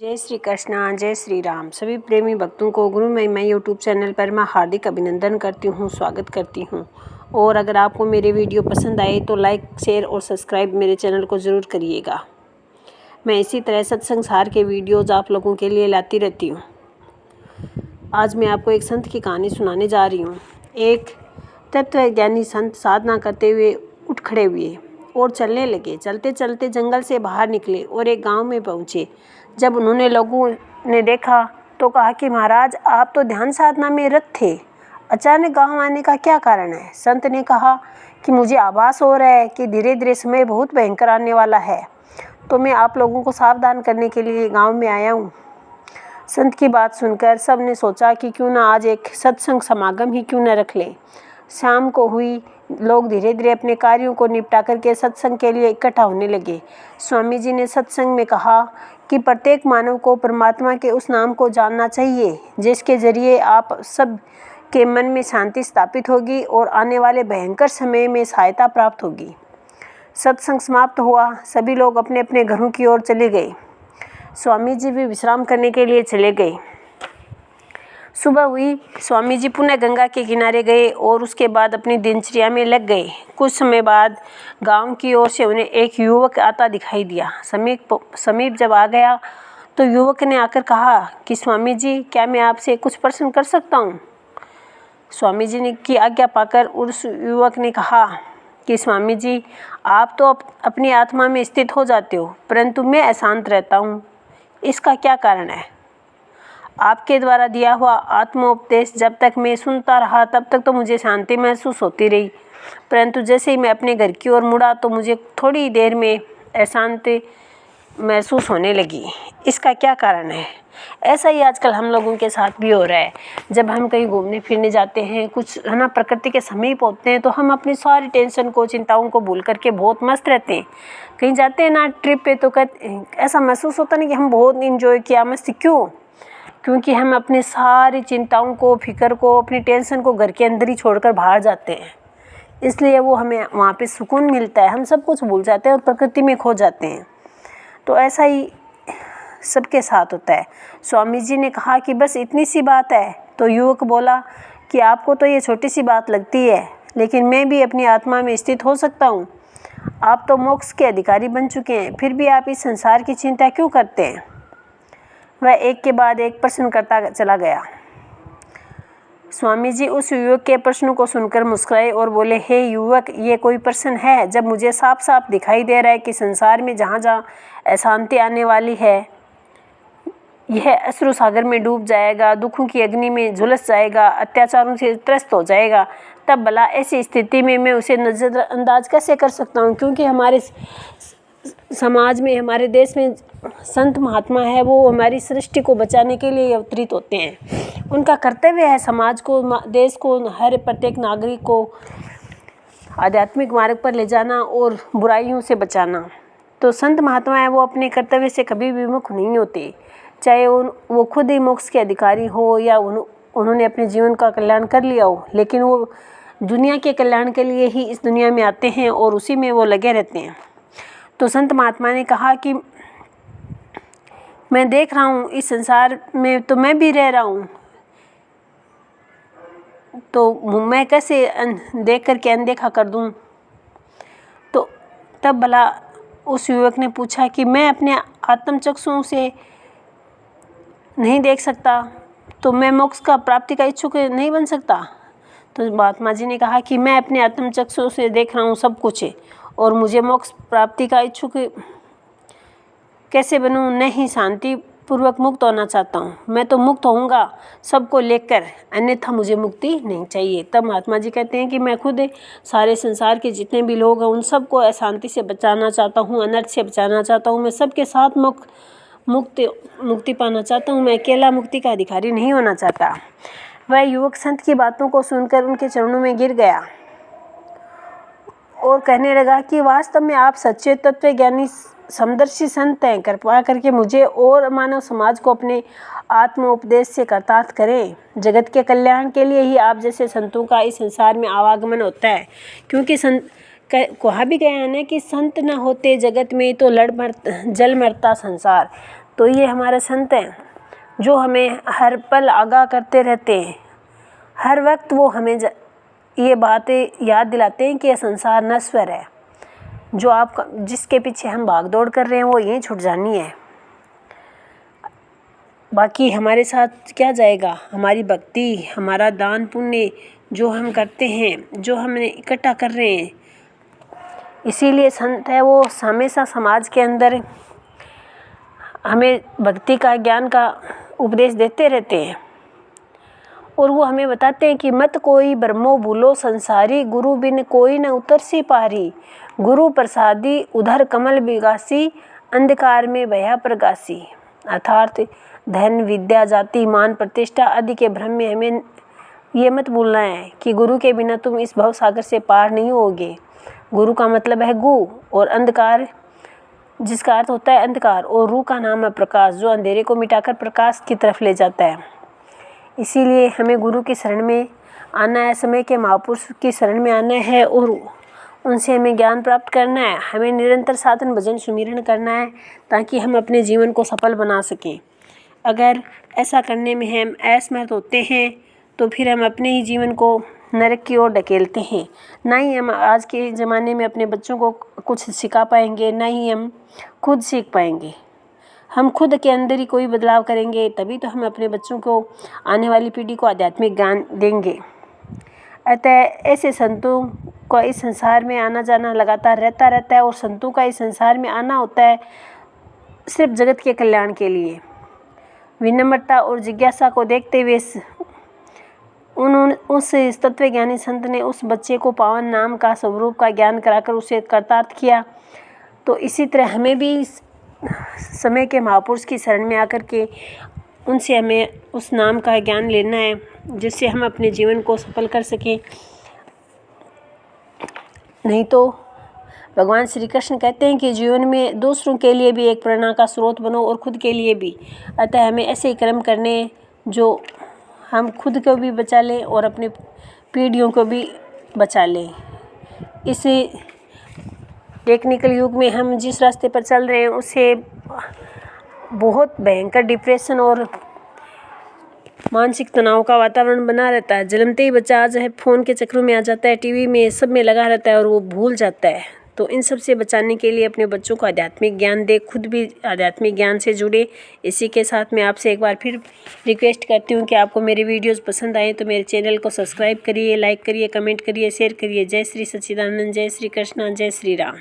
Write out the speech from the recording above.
जय श्री कृष्णा, जय श्री राम। सभी प्रेमी भक्तों को गुरु महिमा यूट्यूब चैनल पर मैं हार्दिक अभिनंदन करती हूँ, स्वागत करती हूँ। और अगर आपको मेरे वीडियो पसंद आए तो लाइक, शेयर और सब्सक्राइब मेरे चैनल को ज़रूर करिएगा। मैं इसी तरह सत्संग सार के वीडियोज़ आप लोगों के लिए लाती रहती हूँ। आज मैं आपको एक संत की कहानी सुनाने जा रही हूँ। एक तत्वज्ञानी संत साधना करते हुए उठ खड़े हुए और चलने लगे। चलते चलते जंगल से बाहर निकले और एक गांव में पहुँचे। जब उन्होंने लोगों ने देखा तो कहा कि महाराज, आप तो ध्यान साधना में रत थे, अचानक गांव आने का क्या कारण है? संत ने कहा कि मुझे आभास हो रहा है कि धीरे धीरे समय बहुत भयंकर आने वाला है, तो मैं आप लोगों को सावधान करने के लिए गांव में आया हूँ। संत की बात सुनकर सब ने सोचा कि क्यों ना आज एक सत्संग समागम ही क्यों न रख लें। शाम को हुई, लोग धीरे धीरे अपने कार्यों को निपटा करके सत्संग के लिए इकट्ठा होने लगे। स्वामी जी ने सत्संग में कहा कि प्रत्येक मानव को परमात्मा के उस नाम को जानना चाहिए जिसके जरिए आप सब के मन में शांति स्थापित होगी और आने वाले भयंकर समय में सहायता प्राप्त होगी। सत्संग समाप्त हुआ, सभी लोग अपने अपने घरों की ओर चले गए। स्वामी जी भी विश्राम करने के लिए चले गए। सुबह हुई, स्वामी जी पुनः गंगा के किनारे गए और उसके बाद अपनी दिनचर्या में लग गए। कुछ समय बाद गांव की ओर से उन्हें एक युवक आता दिखाई दिया। समीप जब आ गया तो युवक ने आकर कहा कि स्वामी जी, क्या मैं आपसे कुछ प्रश्न कर सकता हूँ? स्वामी जी ने की आज्ञा पाकर उस युवक ने कहा कि स्वामी जी, आप तो अपनी आत्मा में स्थित हो जाते हो, परंतु मैं अशांत रहता हूँ, इसका क्या कारण है? आपके द्वारा दिया हुआ आत्मोपदेश जब तक मैं सुनता रहा तब तक तो मुझे शांति महसूस होती रही, परंतु जैसे ही मैं अपने घर की ओर मुड़ा तो मुझे थोड़ी देर में अशांति महसूस होने लगी। इसका क्या कारण है? ऐसा ही आजकल हम लोगों के साथ भी हो रहा है। जब हम कहीं घूमने फिरने जाते हैं, कुछ है ना, प्रकृति के समीप होते हैं, तो हम अपनी सारी टेंशन को, चिंताओं को भूल करके बहुत मस्त रहते हैं। कहीं जाते हैं ना ट्रिप पे तो ऐसा महसूस होता नहीं कि हम बहुत इंजॉय किया, मस्ती। क्यों? क्योंकि हम अपनी सारी चिंताओं को, फिक्र को, अपनी टेंशन को घर के अंदर ही छोड़कर बाहर जाते हैं। इसलिए वो हमें वहाँ पे सुकून मिलता है, हम सब कुछ भूल जाते हैं और प्रकृति में खो जाते हैं। तो ऐसा ही सबके साथ होता है। स्वामी जी ने कहा कि बस इतनी सी बात है। तो युवक बोला कि आपको तो ये छोटी सी बात लगती है, लेकिन मैं भी अपनी आत्मा में स्थित हो सकता हूँ। आप तो मोक्ष के अधिकारी बन चुके हैं, फिर भी आप इस संसार की चिंता क्यों करते हैं? वह एक के बाद एक प्रश्न करता चला गया। स्वामी जी उस युवक के प्रश्नों को सुनकर मुस्कुराए और बोले, हे युवक, ये कोई प्रश्न है जब मुझे साफ साफ दिखाई दे रहा है कि संसार में जहाँ जहाँ अशांति आने वाली है, यह अश्रु सागर में डूब जाएगा, दुखों की अग्नि में झुलस जाएगा, अत्याचारों से त्रस्त हो जाएगा। तब भला ऐसी स्थिति में मैं उसे नज़रअंदाज कैसे कर सकता हूँ? क्योंकि हमारे समाज में, हमारे देश में संत महात्मा है, वो हमारी सृष्टि को बचाने के लिए अवतरित होते हैं। उनका कर्तव्य है समाज को, देश को, हर प्रत्येक नागरिक को आध्यात्मिक मार्ग पर ले जाना और बुराइयों से बचाना। तो संत महात्मा है, वो अपने कर्तव्य से कभी विमुख नहीं होते, चाहे वो खुद ही मोक्ष के अधिकारी हो या उन्होंने अपने जीवन का कल्याण कर लिया हो, लेकिन वो दुनिया के कल्याण के लिए ही इस दुनिया में आते हैं और उसी में वो लगे रहते हैं। तो संत महात्मा ने कहा कि मैं देख रहा हूँ इस संसार में तो मैं भी रह रहा हूँ, तो मैं कैसे देख करके अनदेखा कर दूँ? तो तब भला उस युवक ने पूछा कि मैं अपने आत्मचक्षुओं से नहीं देख सकता, तो मैं मोक्ष का प्राप्ति का इच्छुक नहीं बन सकता? तो महात्मा जी ने कहा कि मैं अपने आत्मचक्षुओं से देख रहा हूँ सब कुछ है, और मुझे मोक्ष प्राप्ति का इच्छुक कैसे बनूं? नहीं, शांति पूर्वक मुक्त होना चाहता हूँ। मैं तो मुक्त होऊंगा सबको लेकर, अन्यथा मुझे मुक्ति नहीं चाहिए। तब महात्मा जी कहते हैं कि मैं खुद सारे संसार के जितने भी लोग हैं उन सबको अशांति से बचाना चाहता हूँ, अनर्थ से बचाना चाहता हूँ। मैं सबके साथ मुक्ति पाना चाहता हूँ। मैं अकेला मुक्ति का अधिकारी नहीं होना चाहता। वह युवक संत की बातों को सुनकर उनके चरणों में गिर गया और कहने लगा कि वास्तव में आप सच्चे तत्वज्ञानी समदर्शी संत हैं। कृपा करके मुझे और मानव समाज को अपने आत्मोपदेश से कृतार्थ करें। जगत के कल्याण के लिए ही आप जैसे संतों का इस संसार में आवागमन होता है। क्योंकि कहा भी गया है ना कि संत न होते जगत में तो जल मरता संसार। तो ये हमारे संत हैं जो हमें हर पल आगाह करते रहते हैं। हर वक्त वो हमें ये बातें याद दिलाते हैं कि यह संसार नश्वर है। जो जिसके पीछे हम भाग दौड़ कर रहे हैं वो यहीं छूट जानी है। बाकी हमारे साथ क्या जाएगा? हमारी भक्ति, हमारा दान पुण्य जो हम करते हैं, जो हमने इकट्ठा कर रहे हैं। इसीलिए संत है वो हमेशा समाज के अंदर हमें भक्ति का, ज्ञान का उपदेश देते रहते हैं। और वो हमें बताते हैं कि मत कोई ब्रह्मो भूलो संसारी, गुरु बिन कोई न उतरसी पारी। गुरु प्रसादी उधर कमल बिगासी, अंधकार में भया प्रगासी। अर्थात धन, विद्या, जाति, मान, प्रतिष्ठा आदि के भ्रम में हमें ये मत भूलना है कि गुरु के बिना तुम इस भव सागर से पार नहीं होगे। गुरु का मतलब है गु, और अंधकार जिसका अर्थ होता है अंधकार, और रू का नाम है प्रकाश, जो अंधेरे को मिटाकर प्रकाश की तरफ ले जाता है। इसीलिए हमें गुरु की शरण में आना है, समय के महापुरुष की शरण में आना है और उनसे हमें ज्ञान प्राप्त करना है। हमें निरंतर साधन भजन सुमिरन करना है ताकि हम अपने जीवन को सफल बना सकें। अगर ऐसा करने में हम असमर्थ होते हैं तो फिर हम अपने ही जीवन को नरक की ओर ढकेलते हैं। ना ही हम आज के ज़माने में अपने बच्चों को कुछ सिखा पाएंगे, ना ही हम खुद सीख पाएंगे। हम खुद के अंदर ही कोई बदलाव करेंगे तभी तो हम अपने बच्चों को, आने वाली पीढ़ी को आध्यात्मिक ज्ञान देंगे। अतः ऐसे संतों का इस संसार में आना जाना लगातार रहता है और संतों का इस संसार में आना होता है सिर्फ जगत के कल्याण के लिए। विनम्रता और जिज्ञासा को देखते हुए उस तत्वज्ञानी संत ने उस बच्चे को पावन नाम का स्वरूप का ज्ञान कराकर उसे कृतार्थ किया। तो इसी तरह हमें भी समय के महापुरुष की शरण में आकर के उनसे हमें उस नाम का ज्ञान लेना है जिससे हम अपने जीवन को सफल कर सकें। नहीं तो भगवान श्री कृष्ण कहते हैं कि जीवन में दूसरों के लिए भी एक प्रेरणा का स्रोत बनो और खुद के लिए भी। अतः हमें ऐसे कर्म करने जो हम खुद को भी बचा लें और अपने पीढ़ियों को भी बचा लें। इस टेक्निकल युग में हम जिस रास्ते पर चल रहे हैं उससे बहुत भयंकर डिप्रेशन और मानसिक तनाव का वातावरण बना रहता है। जन्मते ही बच्चा आज है फ़ोन के चक्रों में आ जाता है, टीवी में सब में लगा रहता है और वो भूल जाता है। तो इन सब से बचाने के लिए अपने बच्चों को आध्यात्मिक ज्ञान दे, खुद भी आध्यात्मिक ज्ञान से जुड़े। इसी के साथ मैं आपसे एक बार फिर रिक्वेस्ट करती हूँ कि आपको मेरे वीडियोस पसंद आए तो मेरे चैनल को सब्सक्राइब करिए, लाइक करिए, कमेंट करिए, शेयर करिए। जय श्री सच्चिदानंद, जय श्री कृष्ण, जय श्री राम।